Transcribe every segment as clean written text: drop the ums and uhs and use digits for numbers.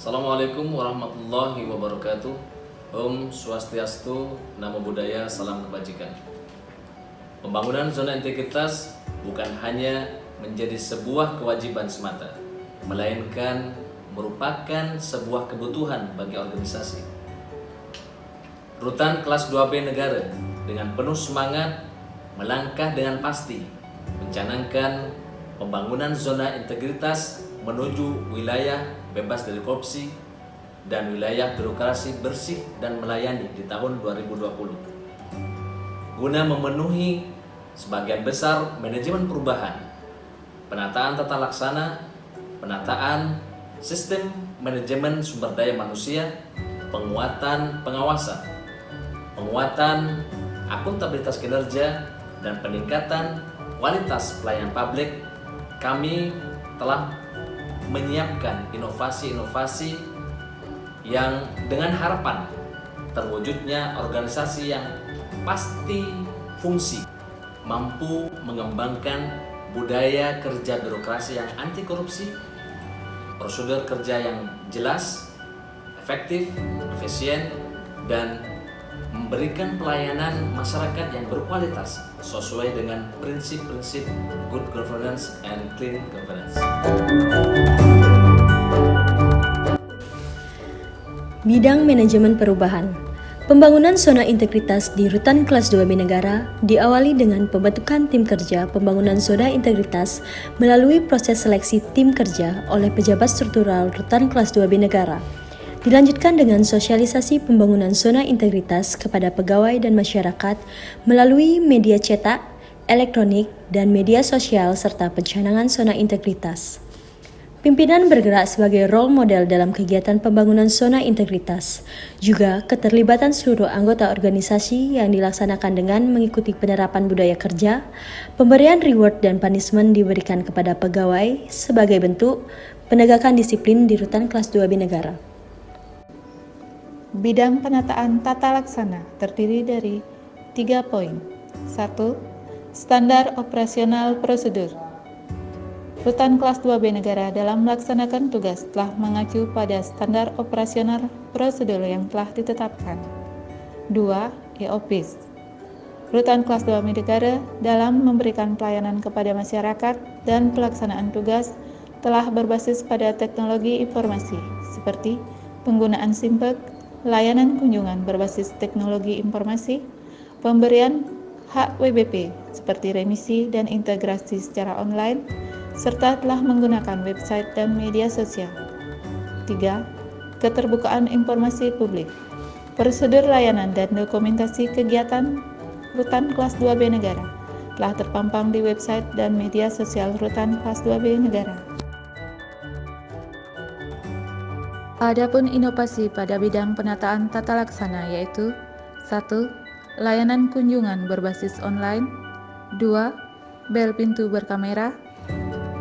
Assalamualaikum warahmatullahi wabarakatuh. Om Swastiastu, Namo Buddhaya, salam kebajikan. Pembangunan zona integritas bukan hanya menjadi sebuah kewajiban semata, melainkan merupakan sebuah kebutuhan bagi organisasi. Rutan kelas 2B negara dengan penuh semangat melangkah dengan pasti mencanangkan pembangunan zona integritas menuju wilayah bebas dari korupsi dan wilayah birokrasi bersih dan melayani di tahun 2020. Guna memenuhi sebagian besar manajemen perubahan, penataan tata laksana, penataan sistem manajemen sumber daya manusia, penguatan pengawasan, penguatan akuntabilitas kinerja, dan peningkatan kualitas pelayanan publik, kami telah menyiapkan inovasi-inovasi yang dengan harapan terwujudnya organisasi yang pasti fungsi, mampu mengembangkan budaya kerja birokrasi yang anti korupsi, prosedur kerja yang jelas, efektif, efisien, dan memberikan pelayanan masyarakat yang berkualitas sesuai dengan prinsip-prinsip good governance and clean governance. Bidang manajemen perubahan. Pembangunan zona integritas di Rutan Kelas 2B Negara diawali dengan pembentukan tim kerja pembangunan zona integritas melalui proses seleksi tim kerja oleh pejabat struktural Rutan Kelas 2B Negara. Dilanjutkan dengan sosialisasi pembangunan zona integritas kepada pegawai dan masyarakat melalui media cetak, elektronik, dan media sosial serta pencanangan zona integritas. Pimpinan bergerak sebagai role model dalam kegiatan pembangunan zona integritas, juga keterlibatan seluruh anggota organisasi yang dilaksanakan dengan mengikuti penerapan budaya kerja, pemberian reward dan punishment diberikan kepada pegawai sebagai bentuk penegakan disiplin di Rutan Kelas 2B Negara. Bidang penataan tata laksana terdiri dari 3 poin. 1. Standar operasional prosedur. Rutan kelas 2B negara dalam melaksanakan tugas telah mengacu pada standar operasional prosedur yang telah ditetapkan. 2. EOPs. Rutan kelas 2B negara dalam memberikan pelayanan kepada masyarakat dan pelaksanaan tugas telah berbasis pada teknologi informasi seperti penggunaan SIMPEK, layanan kunjungan berbasis teknologi informasi, pemberian hak WBP seperti remisi dan integrasi secara online, serta telah menggunakan website dan media sosial. 3. Keterbukaan informasi publik. Prosedur layanan dan dokumentasi kegiatan Rutan kelas 2B Negara telah terpampang di website dan media sosial Rutan kelas 2B Negara. Adapun inovasi pada bidang penataan tata laksana yaitu 1. Layanan kunjungan berbasis online. 2. Bel pintu berkamera.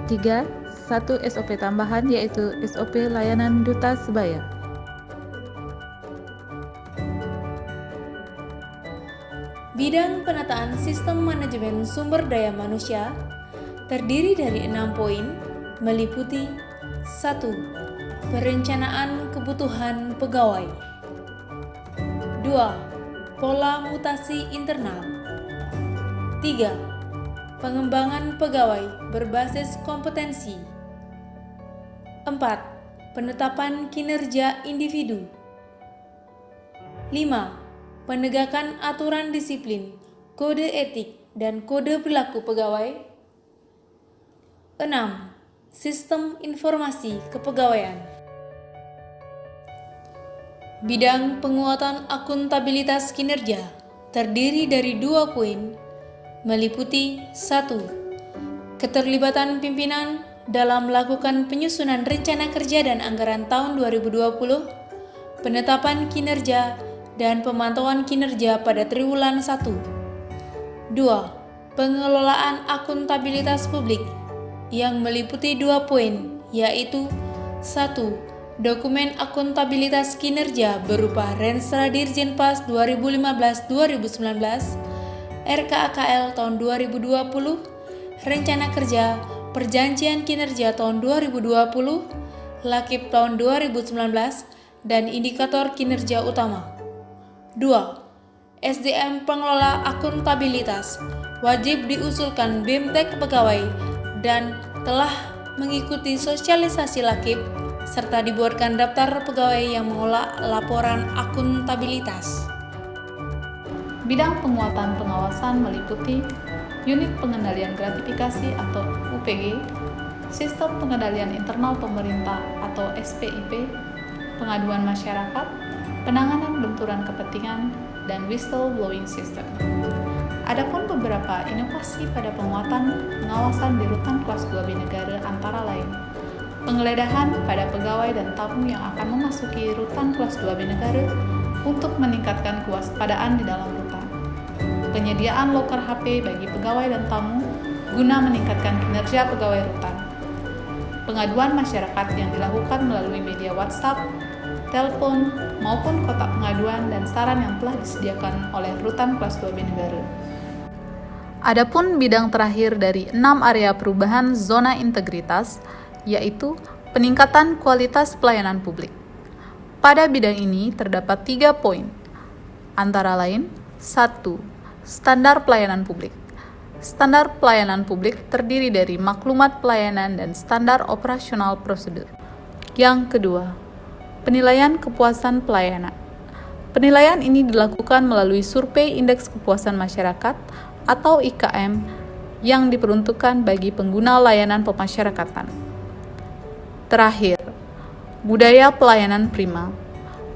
3. 1 SOP tambahan yaitu SOP layanan duta sebaya. Bidang penataan sistem manajemen sumber daya manusia terdiri dari 6 poin, meliputi 1. Perencanaan kebutuhan pegawai. 2. Pola mutasi internal. 3. Pengembangan pegawai berbasis kompetensi. 4. Penetapan kinerja individu. 5. Penegakan aturan disiplin, kode etik, dan kode perilaku pegawai. 6. Sistem informasi kepegawaian. Bidang penguatan akuntabilitas kinerja terdiri dari 2 poin, meliputi 1. Keterlibatan pimpinan dalam melakukan penyusunan rencana kerja dan anggaran tahun 2020, penetapan kinerja dan pemantauan kinerja pada triwulan 1. 2. Pengelolaan akuntabilitas publik yang meliputi 2 poin, yaitu 1. Dokumen akuntabilitas kinerja berupa Renstra Dirjenpas 2015-2019, RKAKL tahun 2020, Rencana Kerja Perjanjian Kinerja tahun 2020, Lakip tahun 2019 dan indikator kinerja utama. 2. SDM pengelola akuntabilitas wajib diusulkan BIMTEK pegawai dan telah mengikuti sosialisasi Lakip serta dibuatkan daftar pegawai yang mengolah laporan akuntabilitas. Bidang penguatan pengawasan meliputi unit pengendalian gratifikasi atau UPG, sistem pengendalian internal pemerintah atau SPIP, pengaduan masyarakat, penanganan benturan kepentingan, dan whistleblowing system. Adapun beberapa inovasi pada penguatan pengawasan di rutan kelas 2B negara antara lain penggeledahan pada pegawai dan tamu yang akan memasuki rutan kelas 2B negara untuk meningkatkan kewaspadaan di dalam rutan, penyediaan loker HP bagi pegawai dan tamu guna meningkatkan kinerja pegawai rutan, pengaduan masyarakat yang dilakukan melalui media WhatsApp, telepon, maupun kotak pengaduan dan saran yang telah disediakan oleh rutan kelas 2B negara. Adapun bidang terakhir dari 6 area perubahan zona integritas, yaitu peningkatan kualitas pelayanan publik. Pada bidang ini terdapat 3 poin, antara lain 1. Standar pelayanan publik. Standar pelayanan publik terdiri dari maklumat pelayanan dan standar operasional prosedur. Yang kedua, penilaian kepuasan pelayanan. Penilaian ini dilakukan melalui survei indeks kepuasan masyarakat atau IKM yang diperuntukkan bagi pengguna layanan pemasyarakatan. Terakhir, budaya pelayanan prima.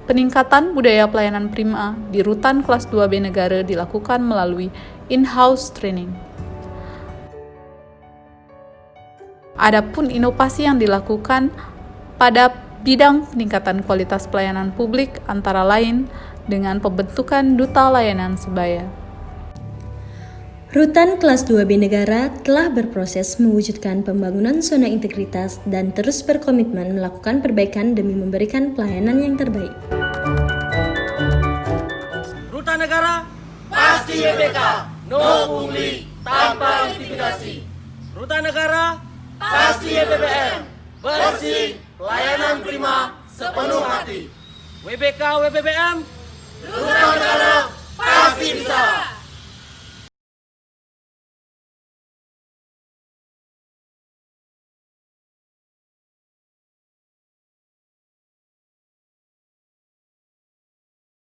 Peningkatan budaya pelayanan prima di rutan kelas 2B negara dilakukan melalui in-house training. Adapun inovasi yang dilakukan pada bidang peningkatan kualitas pelayanan publik antara lain dengan pembentukan duta layanan sebaya. Rutan kelas 2B negara telah berproses mewujudkan pembangunan zona integritas dan terus berkomitmen melakukan perbaikan demi memberikan pelayanan yang terbaik. Rutan negara pasti YPK, no pungli, tanpa intimidasi. Rutan negara pasti YPBM, bersih, pelayanan prima, sepenuh hati. WBK WPBM, Rutan negara